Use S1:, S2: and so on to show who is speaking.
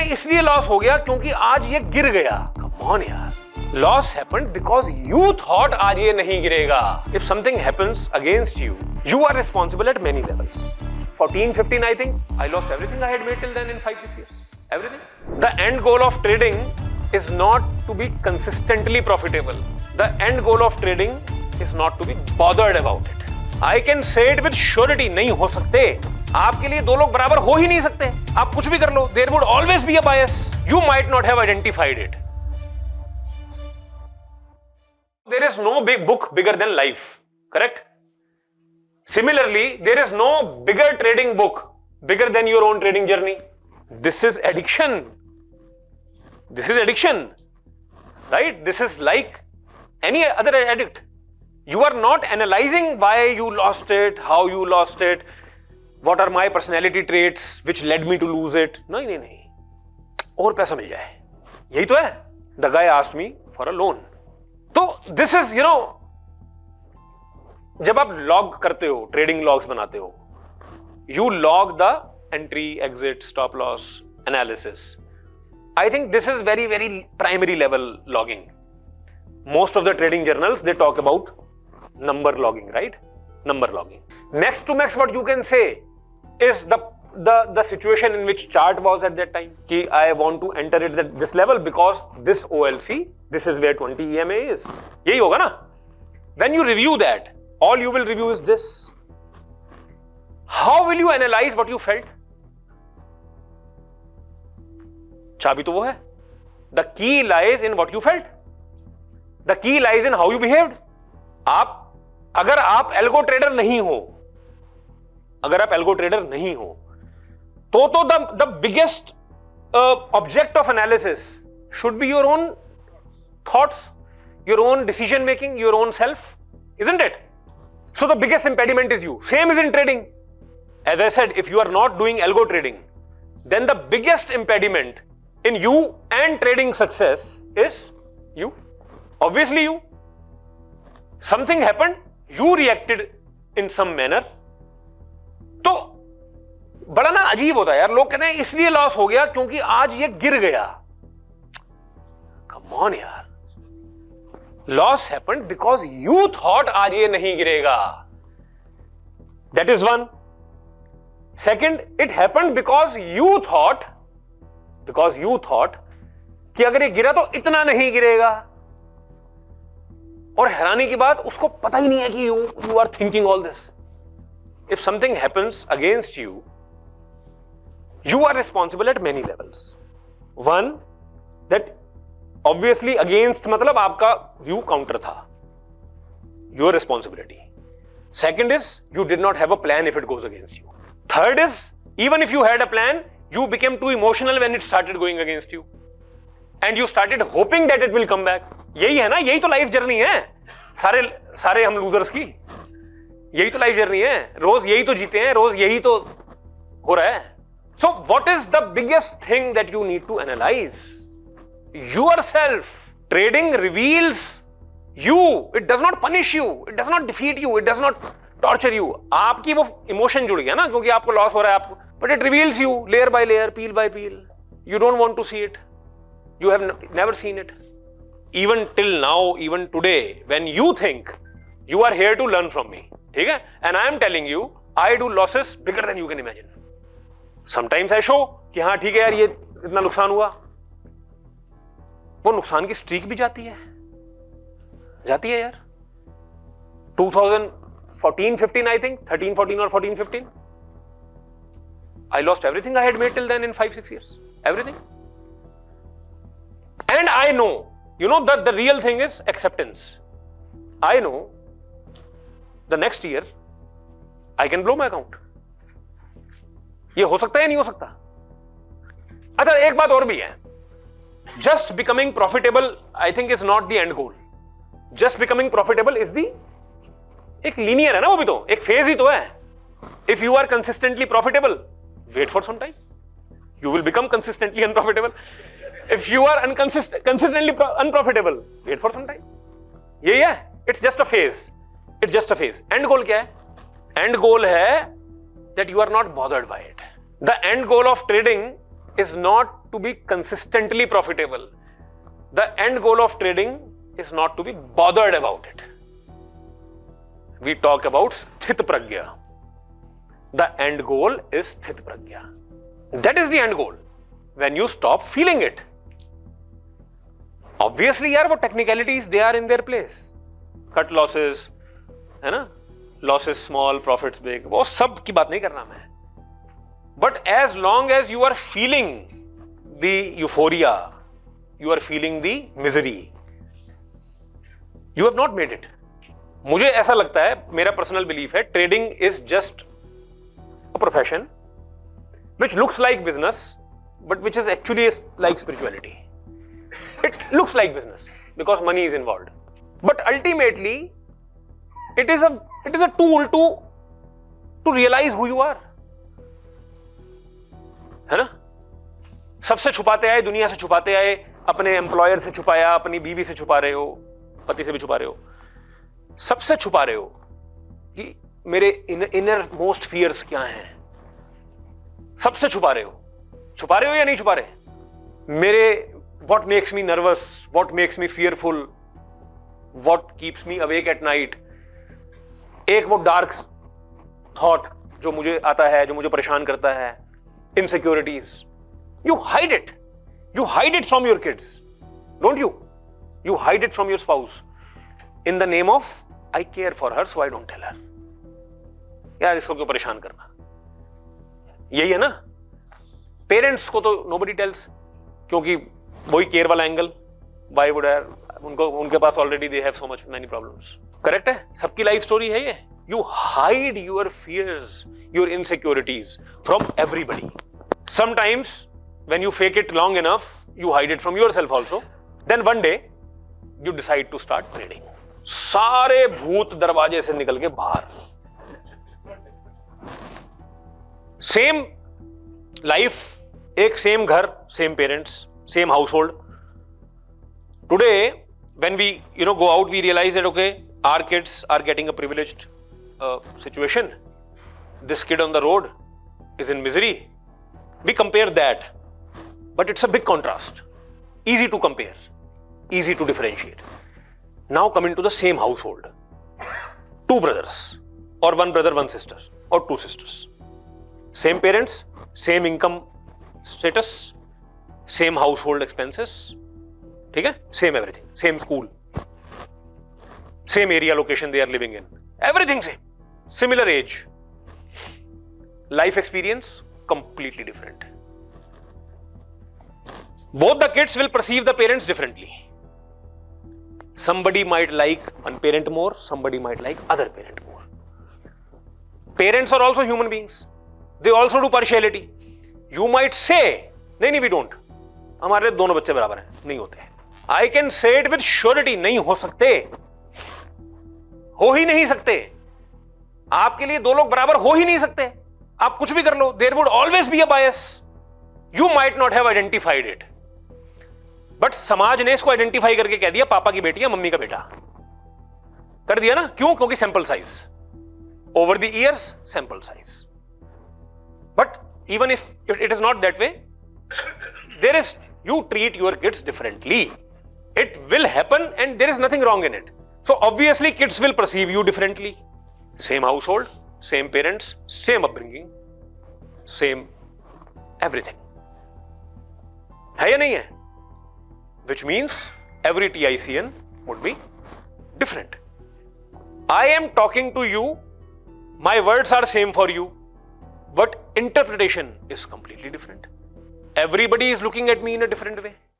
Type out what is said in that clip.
S1: हैं इसलिए लॉस हो गया क्योंकि आज ये गिर गया। कम ऑन यार, loss happened because you thought आज ये नहीं गिरेगा। If something happens against you, you are responsible at many levels. 14-15 I think I lost everything I had made till then in 5-6 years. Everything. The end goal of trading is not to be consistently profitable. The end goal of trading is not to be bothered about it. I can say it with surety, नहीं हो सकते। आपके लिए दो लोग बराबर हो ही नहीं सकते। आप कुछ भी कर लो, there would always be a bias. You might not have identified it. There is no big book bigger than life. Correct? Similarly, there is no bigger trading book bigger than your own trading journey. This is addiction. This is addiction. Right? This is like any other addict. You are not analyzing why you lost it, how you lost it, what are my personality traits which led me to lose it. नहीं, और पैसा मिल जाए, यही तो है। The guy asked me for a loan. तो this is, जब आप लॉग करते हो, ट्रेडिंग लॉग्स बनाते हो, you log the entry, exit, stop loss, analysis. I think this is very very primary level logging. Most of the trading journals they talk about number logging, right? Number logging. Next to max what you can say is the situation in which chart was at that time, कि I want to enter it at this level because this OLC, this is where 20 EMA is. यही होगा ना? When you review that, all you will review is this. How will you analyze what you felt? चाबी तो वो है। The key lies in what you felt. The key lies in how you behaved. अगर आप algo trader नहीं हो, तो the biggest object of analysis should be your own thoughts, your own decision making, your own self, isn't it? So the biggest impediment is you. Same is in trading. As I said, if you are not doing algo trading, then the biggest impediment in you and trading success is you. Obviously you. Something happened, you reacted in some manner. तो बड़ा ना अजीब होता है यार, लोग कहते हैं इसलिए लॉस हो गया क्योंकि आज ये गिर गया। कम ऑन यार, loss happened because you thought आज ये नहीं गिरेगा। That is one. Second, it happened because you thought कि अगर ये गिरा तो इतना नहीं गिरेगा। और हैरानी की बात, उसको पता ही नहीं है कि you are thinking all this. If something happens against you, you are responsible at many levels. One, that obviously against मतलब आपका view counter था, your responsibility. Second is you did not have a plan if it goes against you. Third is even if you had a plan, you became too emotional when it started going against you, and you started hoping that it will come back. यही है ना, यही तो life journey है सारे हम losers की। यही तो लाइफ जर्नी है, रोज यही तो जीते हैं, रोज यही तो हो रहा है। So what is the biggest thing that you need to analyse? Yourself. Trading reveals you, it does not punish you, it does not defeat you, it does not torture you. आपकी वो इमोशन जुड़ गया ना, क्योंकि आपको loss हो रहा है आपको, but it reveals you layer by layer, peel by peel. You don't want to see it, you have never seen it. Even till now, even today, when you think you are here to learn from me, ठीक है, and I am telling you I do losses bigger than you can imagine. Sometimes I show कि हाँ ठीक है यार, ये इतना नुकसान हुआ। वो नुकसान की स्ट्रीक भी जाती है यार। 2014-15 आई थिंक, 13-14 और 14-15, I lost everything I had made till then in 5-6 years, everything. And I know, the real thing is acceptance. I know the next year I can blow my account. ये हो सकता है या नहीं हो सकता? अच्छा, एक बात और भी है, just becoming profitable I think is not the end goal. Just becoming profitable is the, एक लीनियर है ना, वो भी तो एक फेज ही तो है। If you are consistently profitable, wait for some time, you will become consistently unprofitable. If you are consistently unprofitable, wait for some time. यही है, it's just a phase. It's just a phase. End goal क्या है? End goal है that you are not bothered by it. The end goal of trading is not to be consistently profitable. The end goal of trading is not to be bothered about it. We talk about sthit pragya. The end goal is sthit pragya. That is the end goal. When you stop feeling it. Obviously यार वो technicalities they are in their place. Cut losses, है ना? Losses small, profits big. वो सब की बात नहीं करना मैं. But as long as you are feeling the euphoria, you are feeling the misery, you have not made it. मुझे ऐसा लगता है, मेरा पर्सनल बिलीफ है, trading is just a profession which looks like business but which is actually like spirituality. It looks like business because money is involved, but ultimately it is a tool to realize who you are. है ना? सबसे छुपाते आए, दुनिया से छुपाते आए, अपने एम्प्लॉयर से छुपाया, अपनी बीवी से छुपा रहे हो, पति से भी छुपा रहे हो, सबसे छुपा रहे हो कि मेरे इनर मोस्ट फियर्स क्या हैं. सबसे छुपा रहे हो या नहीं छुपा रहे? मेरे what makes me nervous, what makes me fearful, what keeps me awake at night, एक वो डार्क थॉट जो मुझे आता है, जो मुझे परेशान करता है, insecurities. You hide it from your kids, don't you? You hide it from your spouse in the name of I care for her so I don't tell her. यार इसको क्यों परेशान करना? यही है ना. पेरेंट्स को तो नोबडी टेल्स, क्योंकि वही केयर वाला एंगल. व्हाई वुड आई, उनके पास already they have so much many problems. Correct है, सबकी लाइफ स्टोरी है ये. You hide your fears, your insecurities from everybody. Sometimes when you fake it long enough, you hide it from yourself also. Then one day you decide to start trading. सारे भूत दरवाजे से निकल के बाहर. Same life, एक same घर, same parents, same household. Today when we go out, we realize that okay, our kids are getting a privileged situation. This kid on the road is in misery. We compare that, but it's a big contrast. Easy to compare, easy to differentiate. Now come into the same household. Two brothers, or one brother, one sister, or two sisters. Same parents, same income status, same household expenses. ठीक है? Same everything, same school, same area location they are living in, everything same, similar age, life experience completely different. Both the kids will perceive the parents differently. Somebody might like one parent more, somebody might like other parent more. Parents are also human beings. They also do partiality. You might say, नहीं, we don't. हमारे दोनों बच्चे बराबर हैं. नहीं होते. I can say it with surety. नहीं हो सकते. हो ही नहीं सकते. आपके लिए दो लोग बराबर हो ही नहीं सकते. आप कुछ भी कर लो. There would always be a bias. You might not have identified it. But समाज ने इसको आइडेंटिफाई करके कह दिया पापा की बेटी है, मम्मी का बेटा. कर दिया ना? क्यों? क्योंकि sample size. Over the years, sample size. But even if it is not that way, you treat your kids differently. It will happen and there is nothing wrong in it. So obviously kids will perceive you differently. Same household, same parents, same upbringing, same everything. है या नहीं है? Which means every TICN would be different. I am talking to you, my words are same for you, but interpretation is completely different. Everybody is looking at me in a different way.